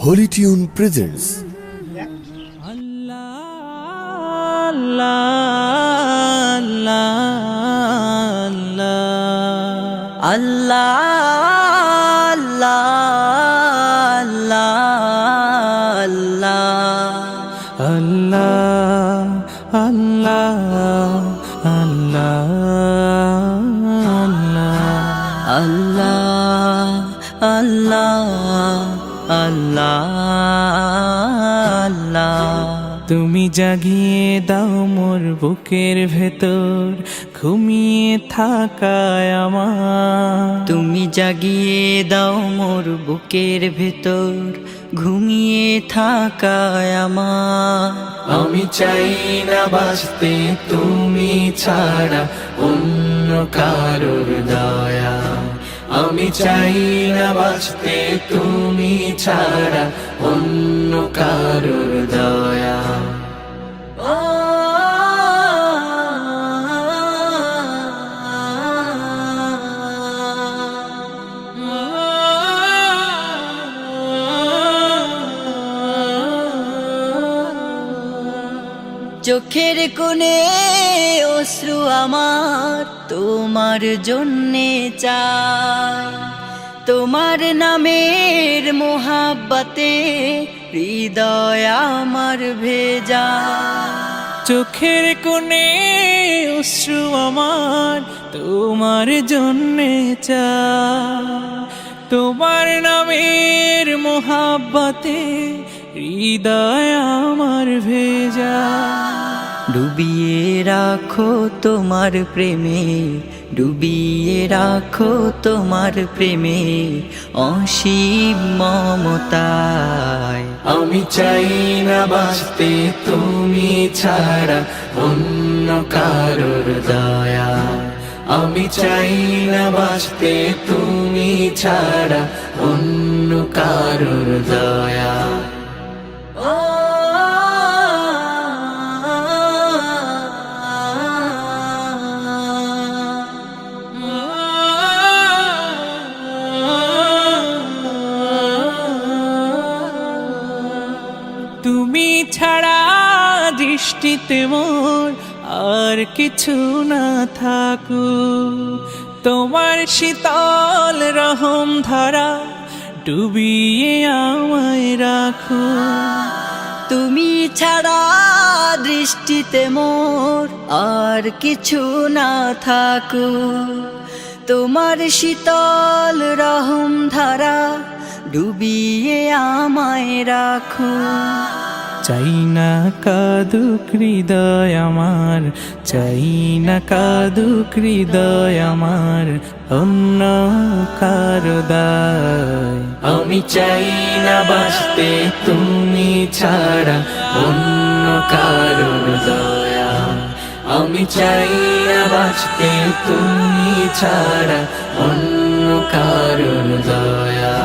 Holy Tune presents তুমি জাগিয়ে দাও মোর বুকের ভেতর ঘুমিয়ে থাকায় আমার। তুমি জাগিয়ে দাও মোর বুকের ভেতর ঘুমিয়ে থাকায় আমার। আমি চাই না বাঁচতে তুমি ছাড়া অন্য কারোর দয়া। আমি চাই না বাঁচতে তুমি ছাড়া অন্য কারোর দয়া। চোখের কোণে অশ্রু আমার তোমার জন্যে চাই, তোমার নামের মোহাব্বতে হৃদয় আমার ভেজা। চোখের কোণে অশ্রু আমার তোমার জন্যে চাই, তোমার নামের মোহাব্বতে হৃদয় আমার ভেজা। ডুবিয়ে রাখো তোমার প্রেমে, ডুবিয়ে রাখো তোমার প্রেমে অসীম মমতায়। আমি চাই না বাঁচতে তুমি ছাড়া অন্য কারোর দয়া। আমি চাই না বাঁচতে তুমি ছাড়া অন্য কারোর দয়া। তুমি ছাড়া দৃষ্টিতে মোর আর কিছু না থাকু, তোমার শীতল রহম ধারা ডুবিয়ে আমায় রাখো। তুমি ছাড়া দৃষ্টিতে মোর আর কিছু না থাকু, তোমার শীতল রহম ধারা ডুবিয়ে আমায় রাখো। চাই না কাদুক হৃদয় আমার, চাই না কাদুক হৃদয় আমার অন্য কারো দায়। আমি চাই না বাঁচতে তুমি ছাড়া অন্য কারোর দয়া। আমি চাই না বাঁচতে তুমি ছাড়া অন্য কারোর দয়া।